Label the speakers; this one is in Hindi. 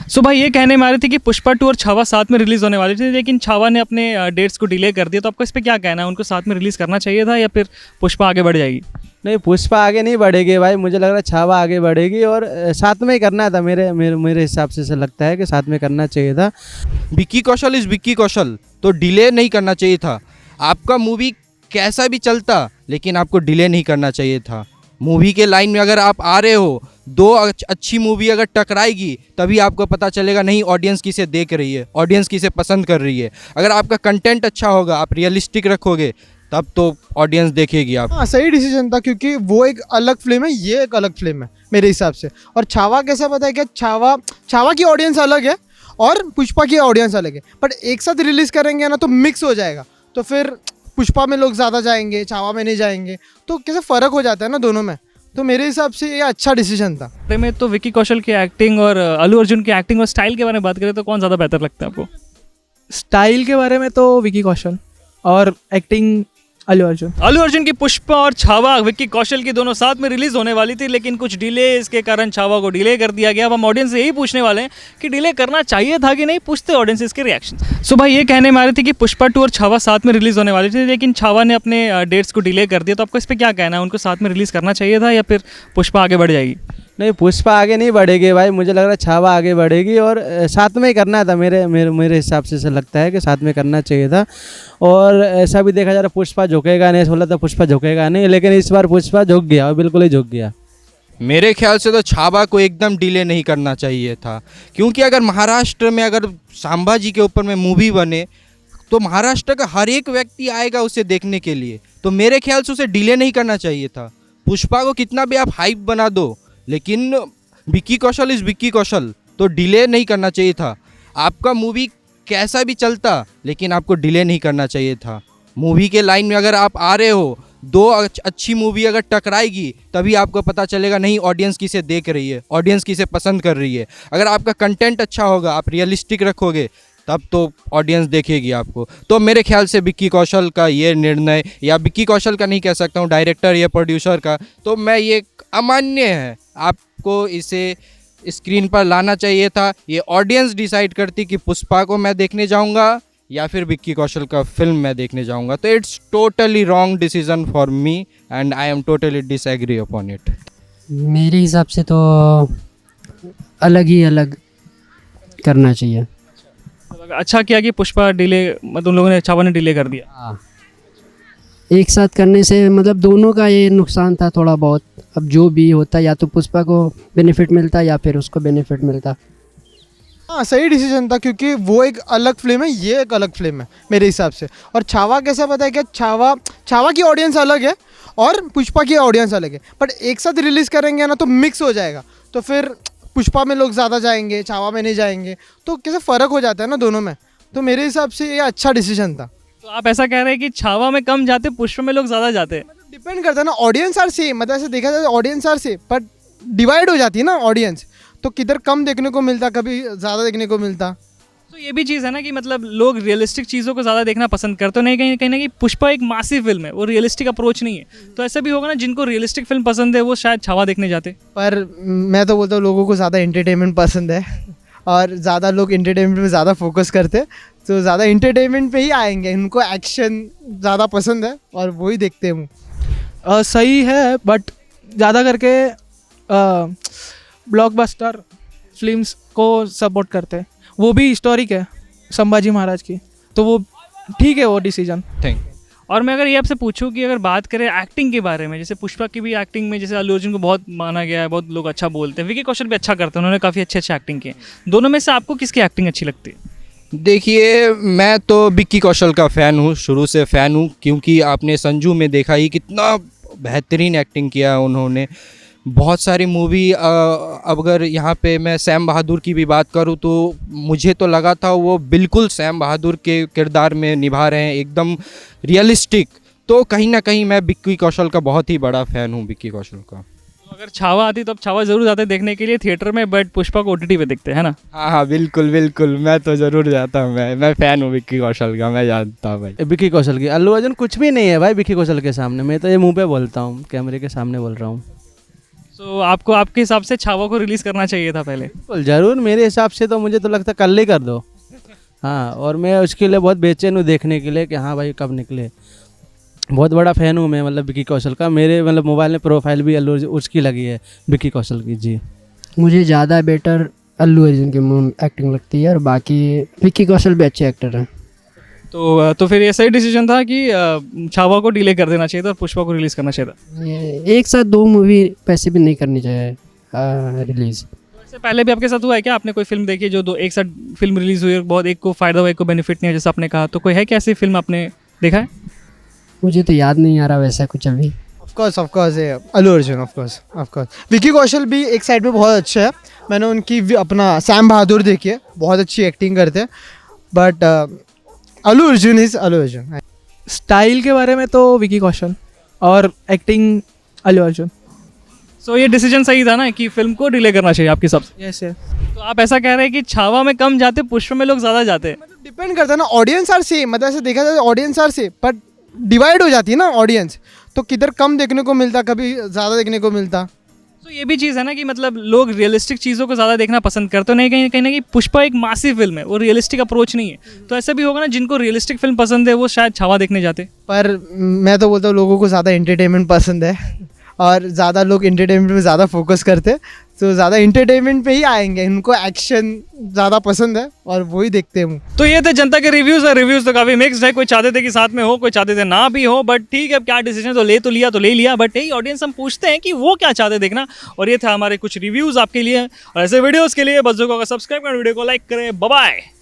Speaker 1: सो भाई ये कहने में आ रही थी कि पुष्पा 2 और छावा साथ में रिलीज़ होने वाली थी, लेकिन छावा ने अपने डेट्स को डिले कर दिया। तो आपको इस पे क्या कहना है, उनको साथ में रिलीज़ करना चाहिए था या फिर पुष्पा आगे बढ़ जाएगी?
Speaker 2: नहीं, पुष्पा आगे नहीं बढ़ेगी भाई, मुझे लग रहा है छावा आगे बढ़ेगी और साथ में ही करना था। मेरे मेरे मेरे हिसाब से ऐसा लगता है कि साथ में करना चाहिए था।
Speaker 3: विक्की कौशल इज़ विक्की कौशल, तो डिले नहीं करना चाहिए था। आपका मूवी कैसा भी चलता, लेकिन आपको डिले नहीं करना चाहिए था। मूवी के लाइन में अगर आप आ रहे हो, दो अच्छी मूवी अगर टकराएगी तभी आपको पता चलेगा नहीं ऑडियंस किसे देख रही है, ऑडियंस किसे पसंद कर रही है। अगर आपका कंटेंट अच्छा होगा, आप रियलिस्टिक रखोगे, तब तो ऑडियंस देखेगी आप।
Speaker 4: हाँ, सही डिसीजन था क्योंकि वो एक अलग फिल्म है, ये एक अलग फिल्म है मेरे हिसाब से। और छावा कैसा पता है क्या, छावा की ऑडियंस अलग है और पुष्पा की ऑडियंस अलग है, बट एक साथ रिलीज़ करेंगे ना तो मिक्स हो जाएगा। तो फिर पुष्पा में लोग ज़्यादा जाएंगे, छावा में नहीं जाएंगे, तो कैसे फ़र्क हो जाता है ना दोनों में। तो मेरे हिसाब से ये अच्छा डिसीजन था।
Speaker 1: बारे में तो विक्की कौशल की एक्टिंग और अल्लू अर्जुन की एक्टिंग और स्टाइल के बारे में बात करें तो कौन ज़्यादा बेहतर लगता है आपको?
Speaker 5: स्टाइल के बारे में तो विकी कौशल और एक्टिंग अल्लू अर्जुन।
Speaker 1: अल्लू अर्जुन की पुष्पा और छावा विक्की कौशल की दोनों साथ में रिलीज होने वाली थी, लेकिन कुछ डिले के कारण छावा को डिले कर दिया गया। अब हम ऑडियंस से यही पूछने वाले हैं कि डिले करना चाहिए था कि नहीं, पूछते ऑडियंस इसके रिएक्शन। सो भाई ये कहने में आ रही थी कि पुष्पा 2 और छावा साथ में रिलीज होने वाली थी, लेकिन छावा ने अपने डेट्स को डिले कर दिया। तो आपको इस पर क्या कहना है, उनको साथ में रिलीज़ करना चाहिए था या फिर पुष्पा आगे बढ़ जाएगी?
Speaker 2: नहीं, पुष्पा आगे नहीं बढ़ेगी भाई, मुझे लग रहा है छावा आगे बढ़ेगी और साथ में ही करना था। मेरे मेरे मेरे हिसाब से ऐसा लगता है कि साथ में करना चाहिए था। और ऐसा भी देखा जा रहा पुष्पा झुकेगा नहीं, बोला था पुष्पा झुकेगा नहीं, लेकिन इस बार पुष्पा झुक गया और बिल्कुल ही झुक गया।
Speaker 3: मेरे ख्याल से तो छावा को एकदम डिले नहीं करना चाहिए था, क्योंकि अगर महाराष्ट्र में अगर सांबा जी के ऊपर में मूवी बने तो महाराष्ट्र का हर एक व्यक्ति आएगा उसे देखने के लिए। तो मेरे ख्याल से उसे डिले नहीं करना चाहिए था। पुष्पा को कितना भी आप हाइप बना दो, लेकिन विक्की कौशल इज़ विक्की कौशल, तो डिले नहीं करना चाहिए था। आपका मूवी कैसा भी चलता, लेकिन आपको डिले नहीं करना चाहिए था। मूवी के लाइन में अगर आप आ रहे हो, दो अच्छी मूवी अगर टकराएगी तभी आपको पता चलेगा नहीं ऑडियंस किसे देख रही है, ऑडियंस किसे पसंद कर रही है। अगर आपका कंटेंट अच्छा होगा, आप रियलिस्टिक रखोगे, तब तो ऑडियंस देखेगी आपको। तो मेरे ख्याल से विक्की कौशल का ये निर्णय, या विक्की कौशल का नहीं कह सकता हूँ, डायरेक्टर या प्रोड्यूसर का, तो मैं ये अमान्य है। आपको इसे स्क्रीन पर लाना चाहिए था। ये ऑडियंस डिसाइड करती कि पुष्पा को मैं देखने जाऊंगा या फिर विक्की कौशल का फिल्म मैं देखने जाऊंगा। तो it's totally wrong decision for me and I am totally disagree upon it.
Speaker 6: मेरे हिसाब से तो अलग ही अलग करना चाहिए।
Speaker 1: अच्छा किया कि पुष्पा डिले, मतलब उन लोगों ने, छावा ने डिले कर दिया।
Speaker 6: हाँ, एक साथ करने से मतलब दोनों का ये नुकसान था थोड़ा बहुत। अब जो भी होता, या तो पुष्पा को बेनिफिट मिलता या फिर उसको बेनिफिट मिलता।
Speaker 4: हाँ, सही डिसीजन था क्योंकि वो एक अलग फिल्म है, ये एक अलग फिल्म है मेरे हिसाब से। और छावा कैसा पता है क्या, छावा की ऑडियंस अलग है और पुष्पा की ऑडियंस अलग है, बट एक साथ रिलीज़ करेंगे ना तो मिक्स हो जाएगा। तो फिर पुष्पा में लोग ज़्यादा जाएंगे, छावा में नहीं जाएंगे, तो कैसे फ़र्क हो जाता है ना दोनों में। तो मेरे हिसाब से ये अच्छा डिसीजन था।
Speaker 1: तो आप ऐसा कह रहे हैं कि छावा में कम जाते, पुष्पा में लोग ज़्यादा जाते?
Speaker 4: डिपेंड करता है ना, ऑडियंस आर सेम, मतलब ऐसे देखा जाए audience are same, but divide हो जाती है ना ऑडियंस, तो किधर कम देखने को मिलता, कभी ज़्यादा देखने को मिलता।
Speaker 1: तो ये भी चीज़ है ना कि मतलब लोग रियलिस्टिक चीज़ों को ज़्यादा देखना पसंद करते, नहीं कहीं ना कहीं पुष्पा एक मासी फिल्म है, वो रियलिस्टिक अप्रोच नहीं है। तो ऐसा भी होगा ना, जिनको रियलिस्टिक फिल्म पसंद है वो शायद छावा देखने जाते।
Speaker 4: पर मैं तो बोलता हूँ लोगों को ज़्यादा एंटरटेनमेंट पसंद है और ज़्यादा लोग एंटरटेनमेंट पे ज़्यादा फोकस करते हैं, तो ज़्यादा एंटरटेनमेंट पे ही आएंगे। उनको एक्शन ज़्यादा पसंद है और वही देखते हैं।
Speaker 5: सही है, बट ज़्यादा करके ब्लॉकबस्टर फिल्म्स को सपोर्ट करते हैं। वो भी हिस्टोरिक है संभाजी महाराज की, तो वो ठीक है वो डिसीजन।
Speaker 3: थैंक।
Speaker 1: और मैं अगर ये आपसे पूछूं कि अगर बात करें एक्टिंग के बारे में, जैसे पुष्पा की भी एक्टिंग में जैसे अल्लू अर्जुन को बहुत माना गया है, बहुत लोग अच्छा बोलते हैं, विक्की कौशल भी अच्छा करते हैं, उन्होंने काफ़ी अच्छी एक्टिंग की है। दोनों में से आपको किसकी एक्टिंग अच्छी लगती है?
Speaker 3: देखिए, मैं तो विक्की कौशल का फ़ैन हूँ, शुरू से फ़ैन हूँ, क्योंकि आपने संजू में देखा ही कितना बेहतरीन एक्टिंग किया उन्होंने। बहुत सारी मूवी, अगर यहाँ पे मैं सैम बहादुर की भी बात करूँ तो मुझे तो लगा था वो बिल्कुल सैम बहादुर के किरदार में निभा रहे हैं, एकदम रियलिस्टिक। तो कहीं ना कहीं मैं विक्की कौशल का बहुत ही बड़ा फ़ैन हूँ, विक्की कौशल का।
Speaker 1: तो अगर छावा आती तो अब छावा ज़रूर जाते देखने के लिए थिएटर में, बट पुष्पा को OTT पे देखते हैं ना?
Speaker 3: हाँ हाँ, बिल्कुल बिल्कुल, मैं तो ज़रूर जाता हूँ। मैं फ़ैन हूँ विक्की कौशल का, मैं जानता हूँ भाई।
Speaker 2: विक्की कौशल की, अल्लू अर्जुन कुछ भी नहीं है भाई विक्की कौशल के सामने। मैं तो ये मुंह पे बोलता हूँ, कैमरे के सामने बोल रहा हूँ।
Speaker 1: सो आपको आपके हिसाब से छावा को रिलीज़ करना चाहिए था पहले?
Speaker 2: बिल्कुल ज़रूर, मेरे हिसाब से तो मुझे तो लगता है कल ही कर दो। हाँ, और मैं उसके लिए बहुत बेचैन हूँ देखने के लिए कि हाँ भाई कब निकले। बहुत बड़ा फ़ैन हूँ मैं, मतलब विकी कौशल का। मेरे मतलब मोबाइल में प्रोफाइल भी उसकी लगी है, विकी कौशल की जी।
Speaker 6: मुझे ज़्यादा बेटर अल्लू अर्जुन की एक्टिंग लगती है, और बाकी विक्की कौशल भी अच्छे एक्टर हैं।
Speaker 1: तो फिर ये सही डिसीजन था कि छावा को डिले कर देना चाहिए था और पुष्पा को रिलीज़ करना चाहिए था?
Speaker 6: ये एक साथ दो मूवी पैसे भी नहीं करनी चाहिए रिलीज़।
Speaker 1: इससे पहले भी आपके साथ हुआ है क्या? आपने कोई फिल्म देखी जो दो एक साथ फिल्म रिलीज़ हुई और बहुत एक को फ़ायदा हुआ एक को बेनिफिट नहीं है जैसा आपने कहा, तो कोई है क्या ऐसी फिल्म आपने देखा है?
Speaker 6: मुझे तो याद नहीं आ रहा वैसा कुछ अभी।
Speaker 4: ऑफ कोर्स ये अल्लू अर्जुन, ऑफ कोर्स विकी कौशल भी एक साइड पे बहुत अच्छे है। मैंने उनकी अपना सैम बहादुर देखी है, बहुत अच्छी एक्टिंग करते हैं। But Allu Arjun is Allu Arjun.
Speaker 5: Style के बारे में तो विकी कौशल, और एक्टिंग अल्लू अर्जुन।
Speaker 1: सो ये डिसीजन सही था ना कि फिल्म को डिले करना चाहिए आपके हिसाब से?
Speaker 5: यस।
Speaker 1: तो आप ऐसा कह रहे हैं कि छावा में कम जाते, पुष्पा में लोग ज़्यादा जाते हैं?
Speaker 4: मतलब डिपेंड करता है ना, ऑडियंस आर सेम। मतलब ऐसे देखा जाए audience are same, but divide हो जाती है ना ऑडियंस, तो किधर कम देखने को मिलता, कभी ज़्यादा देखने को मिलता।
Speaker 1: तो ये भी चीज़ है ना कि मतलब लोग रियलिस्टिक चीज़ों को ज़्यादा देखना पसंद करते हैं। नहीं कहीं ना कहीं पुष्पा एक मासिव फिल्म है, वो रियलिस्टिक अप्रोच नहीं है। तो ऐसा भी होगा ना, जिनको रियलिस्टिक फिल्म पसंद है वो शायद छावा देखने जाते।
Speaker 4: पर मैं तो बोलता हूँ लोगों को ज़्यादा एंटरटेनमेंट पसंद है, और ज़्यादा लोग एंटरटेनमेंट पे ज़्यादा फोकस करते हैं, तो ज़्यादा एंटरटेनमेंट पे ही आएंगे। उनको एक्शन ज़्यादा पसंद है और वही देखते हैं।
Speaker 1: तो ये थे जनता के रिव्यूज़, और रिव्यूज़ तो काफ़ी मिक्स्ड है। कोई चाहते थे कि साथ में हो, कोई चाहते थे ना भी हो, बट ठीक है, अब क्या डिसीजन तो ले लिया। बट यही ऑडियंस हम पूछते हैं कि वो क्या चाहते देखना, और ये था हमारे कुछ रिव्यूज़ आपके लिए। और ऐसे वीडियोज़ के लिए बस को सब्सक्राइब करें, वीडियो को लाइक करें। Bye bye.